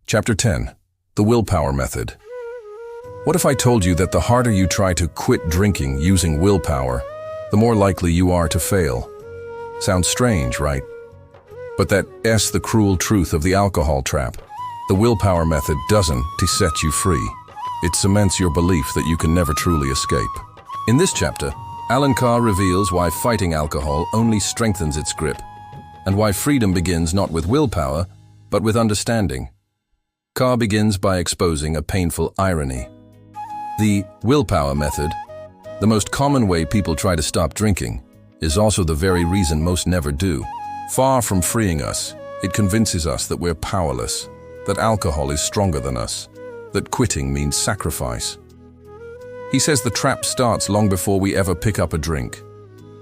Chapter 10. The Willpower Method. What if I told you that the harder you try to quit drinking using willpower, the more likely you are to fail? Sounds strange, right? But that's the cruel truth of the alcohol trap. The willpower method doesn't set you free. It cements your belief that you can never truly escape. In this chapter, Allen Carr reveals why fighting alcohol only strengthens its grip, and why freedom begins not with willpower, but with understanding. Carr begins by exposing a painful irony. The willpower method, the most common way people try to stop drinking, is also the very reason most never do. Far from freeing us, it convinces us that we're powerless, that alcohol is stronger than us, that quitting means sacrifice. He says the trap starts long before we ever pick up a drink.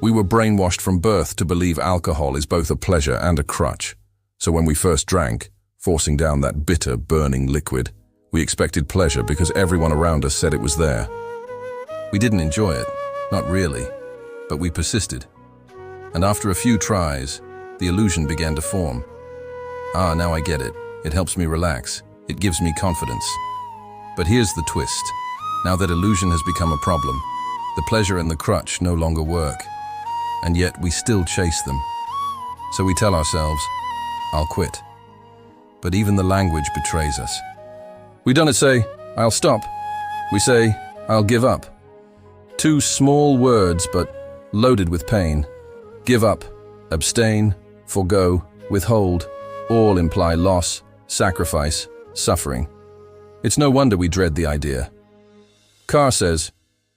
We were brainwashed from birth to believe alcohol is both a pleasure and a crutch. So when we first drank, forcing down that bitter, burning liquid, we expected pleasure because everyone around us said it was there. We didn't enjoy it, not really, but we persisted. And after a few tries, the illusion began to form. Now I get it. It helps me relax. It gives me confidence. But here's the twist. Now that illusion has become a problem, the pleasure and the crutch no longer work. And yet we still chase them. So we tell ourselves, I'll quit. But even the language betrays us. We don't say, I'll stop. We say, I'll give up. Two small words, but loaded with pain. Give up, abstain, forgo, withhold, all imply loss, sacrifice, suffering. It's no wonder we dread the idea. Carr says,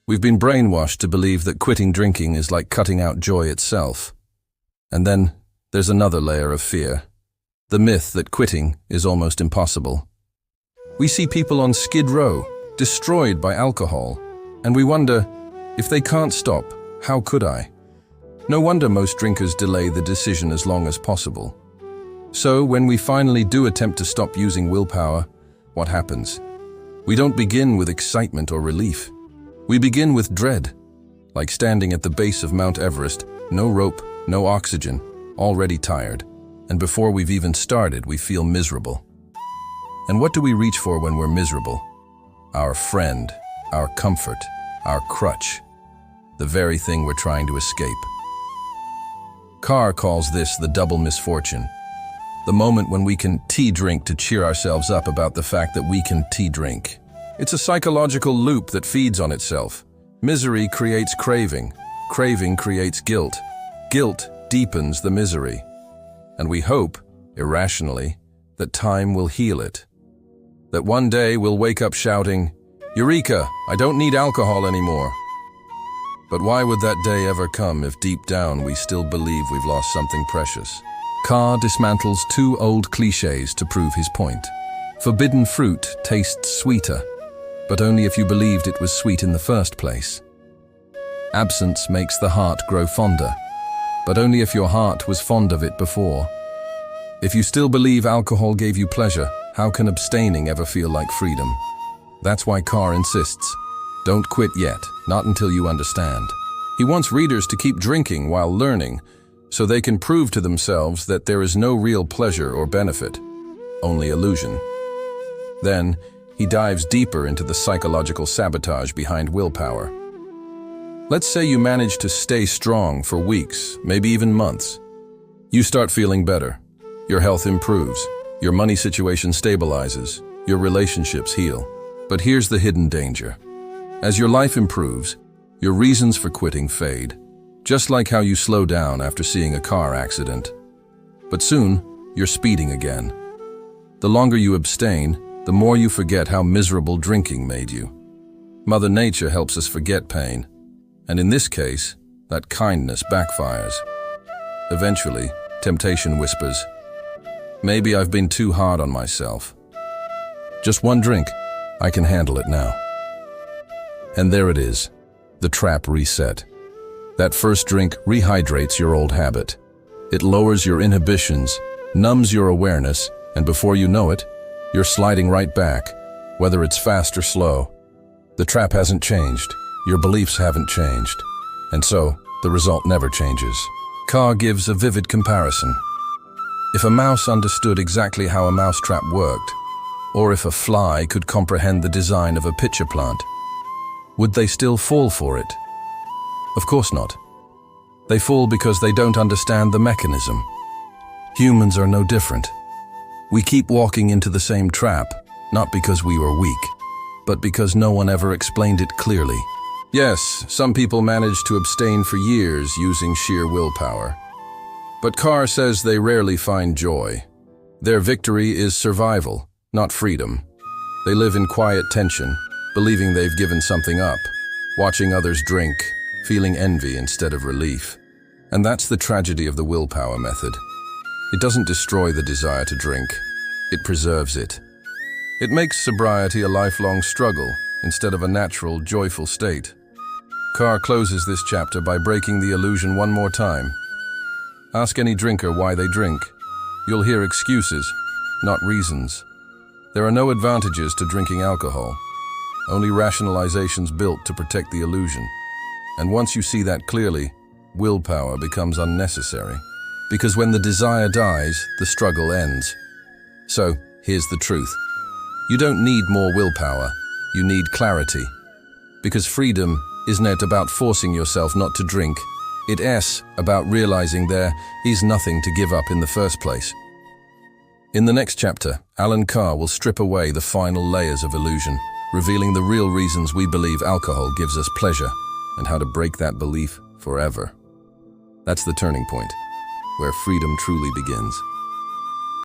we've been brainwashed to believe that quitting drinking is like cutting out joy itself. And then there's another layer of fear. The myth that quitting is almost impossible. We see people on Skid Row, destroyed by alcohol, and we wonder, if they can't stop, how could I? No wonder most drinkers delay the decision as long as possible. So when we finally do attempt to stop using willpower, what happens? We don't begin with excitement or relief. We begin with dread, like standing at the base of Mount Everest, no rope, no oxygen, already tired. And before we've even started, we feel miserable. And what do we reach for when we're miserable? Our friend, our comfort, our crutch, the very thing we're trying to escape. Carr calls this the double misfortune, the moment when we can drink to cheer ourselves up about the fact that we can drink. It's a psychological loop that feeds on itself. Misery creates craving, craving creates guilt, guilt deepens the misery. And we hope, irrationally, that time will heal it. That one day we'll wake up shouting, Eureka, I don't need alcohol anymore. But why would that day ever come if deep down we still believe we've lost something precious? Carr dismantles two old cliches to prove his point. Forbidden fruit tastes sweeter, but only if you believed it was sweet in the first place. Absence makes the heart grow fonder, but only if your heart was fond of it before. If you still believe alcohol gave you pleasure, how can abstaining ever feel like freedom? That's why Carr insists, don't quit yet, not until you understand. He wants readers to keep drinking while learning, so they can prove to themselves that there is no real pleasure or benefit, only illusion. Then, he dives deeper into the psychological sabotage behind willpower. Let's say you manage to stay strong for weeks, maybe even months. You start feeling better. Your health improves. Your money situation stabilizes. Your relationships heal. But here's the hidden danger. As your life improves, your reasons for quitting fade, just like how you slow down after seeing a car accident. But soon, you're speeding again. The longer you abstain, the more you forget how miserable drinking made you. Mother Nature helps us forget pain. And in this case, that kindness backfires. Eventually, temptation whispers, maybe I've been too hard on myself. Just one drink, I can handle it now. And there it is, the trap reset. That first drink rehydrates your old habit. It lowers your inhibitions, numbs your awareness, and before you know it, you're sliding right back, whether it's fast or slow. The trap hasn't changed. Your beliefs haven't changed, and so the result never changes. Carr gives a vivid comparison. If a mouse understood exactly how a mousetrap worked, Or if a fly could comprehend the design of a pitcher plant, would they still fall for it? Of course not. They fall because they don't understand the mechanism. Humans are no different. We keep walking into the same trap, not because we were weak, but because no one ever explained it clearly. Yes, some people manage to abstain for years using sheer willpower. But Carr says they rarely find joy. Their victory is survival, not freedom. They live in quiet tension, believing they've given something up, watching others drink, feeling envy instead of relief. And that's the tragedy of the willpower method. It doesn't destroy the desire to drink, it preserves it. It makes sobriety a lifelong struggle instead of a natural, joyful state. Carr closes this chapter by breaking the illusion one more time. Ask any drinker why they drink. You'll hear excuses, not reasons. There are no advantages to drinking alcohol, only rationalizations built to protect the illusion. And once you see that clearly, willpower becomes unnecessary. Because when the desire dies, the struggle ends. So, here's the truth. You don't need more willpower, you need clarity. Because freedom isn't about forcing yourself not to drink, it's about realizing there is nothing to give up in the first place. In the next chapter, Allen Carr will strip away the final layers of illusion, revealing the real reasons we believe alcohol gives us pleasure, and how to break that belief forever. That's the turning point, where freedom truly begins.